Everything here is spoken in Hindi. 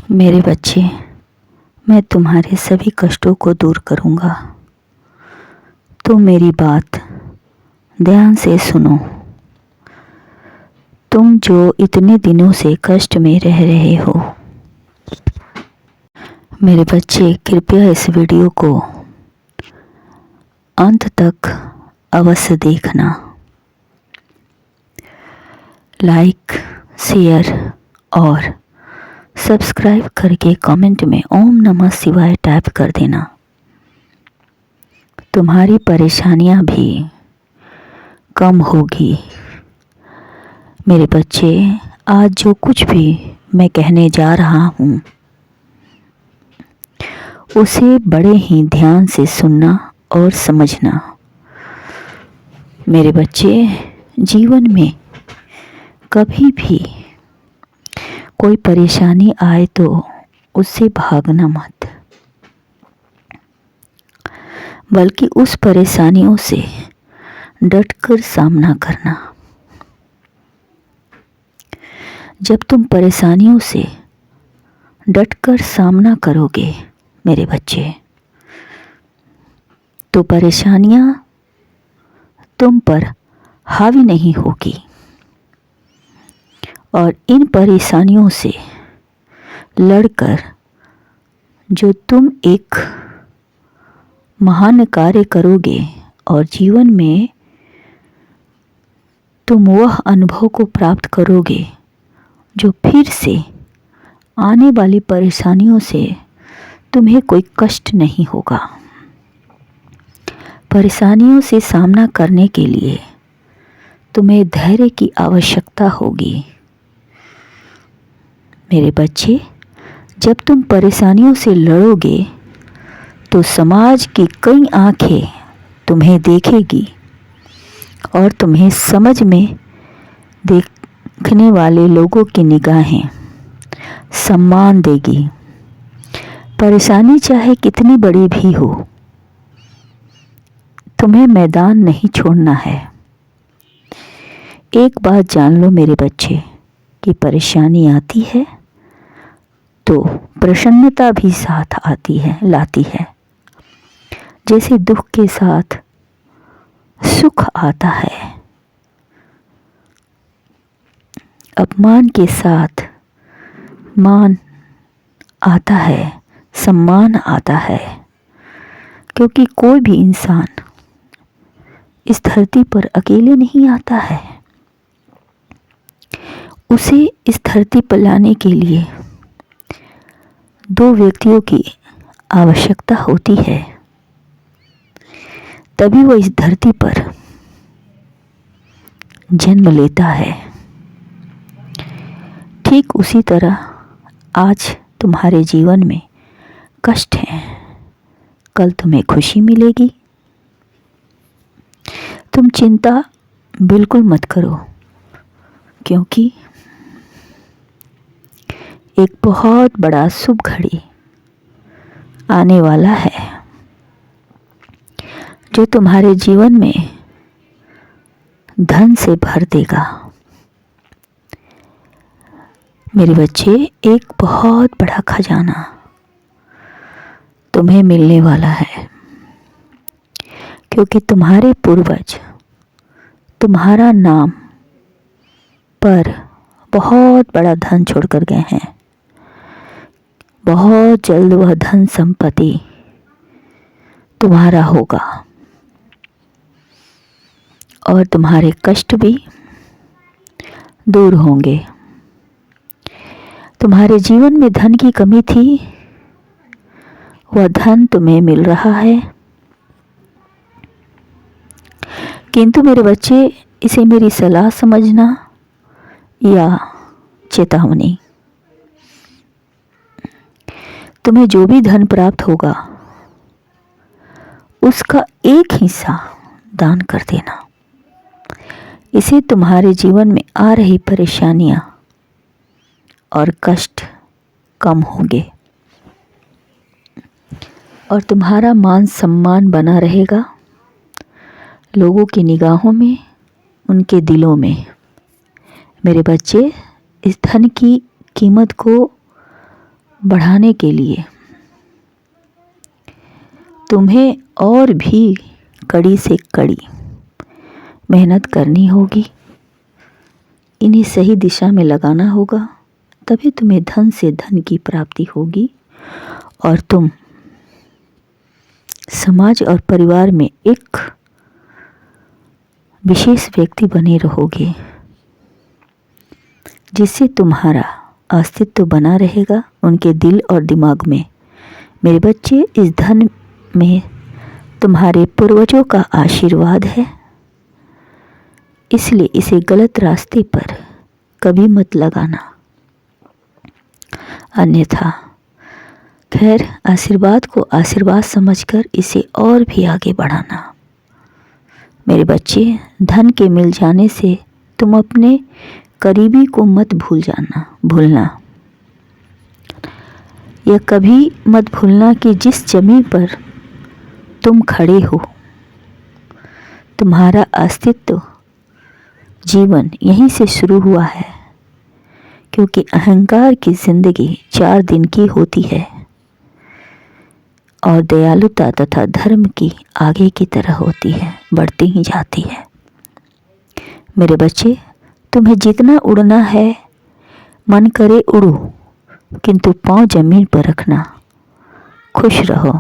मेरे बच्चे, मैं तुम्हारे सभी कष्टों को दूर करूँगा। तुम मेरी बात ध्यान से सुनो। तुम जो इतने दिनों से कष्ट में रह रहे हो, मेरे बच्चे कृपया इस वीडियो को अंत तक अवश्य देखना। लाइक, शेयर और सब्सक्राइब करके कमेंट में ओम नमः शिवाय टाइप कर देना। तुम्हारी परेशानियां भी कम होगी। मेरे बच्चे, आज जो कुछ भी मैं कहने जा रहा हूँ उसे बड़े ही ध्यान से सुनना और समझना। मेरे बच्चे, जीवन में कभी भी कोई परेशानी आए तो उससे भागना मत, बल्कि उस परेशानियों से डटकर सामना करना। जब तुम परेशानियों से डटकर सामना करोगे मेरे बच्चे, तो परेशानियां तुम पर हावी नहीं होगी और इन परेशानियों से लड़कर जो तुम एक महान कार्य करोगे और जीवन में तुम वह अनुभव को प्राप्त करोगे जो फिर से आने वाली परेशानियों से तुम्हें कोई कष्ट नहीं होगा। परेशानियों से सामना करने के लिए तुम्हें धैर्य की आवश्यकता होगी। मेरे बच्चे, जब तुम परेशानियों से लड़ोगे तो समाज की कई आंखें तुम्हें देखेगी और तुम्हें समझ में देखने वाले लोगों की निगाहें सम्मान देगी। परेशानी चाहे कितनी बड़ी भी हो, तुम्हें मैदान नहीं छोड़ना है। एक बात जान लो मेरे बच्चे कि परेशानी आती है तो प्रसन्नता भी साथ लाती है। जैसे दुख के साथ सुख आता है, अपमान के साथ मान आता है, सम्मान आता है। क्योंकि कोई भी इंसान इस धरती पर अकेले नहीं आता है। उसे इस धरती पर लाने के लिए दो व्यक्तियों की आवश्यकता होती है, तभी वो इस धरती पर जन्म लेता है। ठीक उसी तरह आज तुम्हारे जीवन में कष्ट है, कल तुम्हें खुशी मिलेगी। तुम चिंता बिल्कुल मत करो, क्योंकि एक बहुत बड़ा शुभ घड़ी आने वाला है जो तुम्हारे जीवन में धन से भर देगा। मेरे बच्चे, एक बहुत बड़ा खजाना तुम्हें मिलने वाला है, क्योंकि तुम्हारे पूर्वज तुम्हारा नाम पर बहुत बड़ा धन छोड़कर गए हैं। बहुत जल्द वह धन संपत्ति तुम्हारा होगा और तुम्हारे कष्ट भी दूर होंगे। तुम्हारे जीवन में धन की कमी थी, वह धन तुम्हें मिल रहा है। किंतु मेरे बच्चे, इसे मेरी सलाह समझना या चेतावनी। तुम्हें जो भी धन प्राप्त होगा उसका एक हिस्सा दान कर देना। इसे तुम्हारे जीवन में आ रही परेशानियां और कष्ट कम होंगे और तुम्हारा मान सम्मान बना रहेगा लोगों की निगाहों में, उनके दिलों में। मेरे बच्चे, इस धन की कीमत को बढ़ाने के लिए तुम्हें और भी कड़ी से कड़ी मेहनत करनी होगी। इन्हें सही दिशा में लगाना होगा, तभी तुम्हें धन से धन की प्राप्ति होगी और तुम समाज और परिवार में एक विशेष व्यक्ति बने रहोगे, जिससे तुम्हारा अस्तित्व बना रहेगा उनके दिल और दिमाग में। मेरे बच्चे, इस धन में तुम्हारे पूर्वजों का आशीर्वाद है, इसलिए इसे गलत रास्ते पर कभी मत लगाना, अन्यथा खैर आशीर्वाद को आशीर्वाद समझकर इसे और भी आगे बढ़ाना। मेरे बच्चे, धन के मिल जाने से तुम अपने करीबी को मत भूलना। यह कभी मत भूलना कि जिस जमीन पर तुम खड़े हो, तुम्हारा अस्तित्व जीवन यहीं से शुरू हुआ है, क्योंकि अहंकार की जिंदगी 4 दिन की होती है और दयालुता तथा धर्म की आगे की तरह होती है, बढ़ती ही जाती है। मेरे बच्चे, तुम्हें जितना उड़ना है मन करे उड़ो, किंतु पाँव जमीन पर रखना। खुश रहो।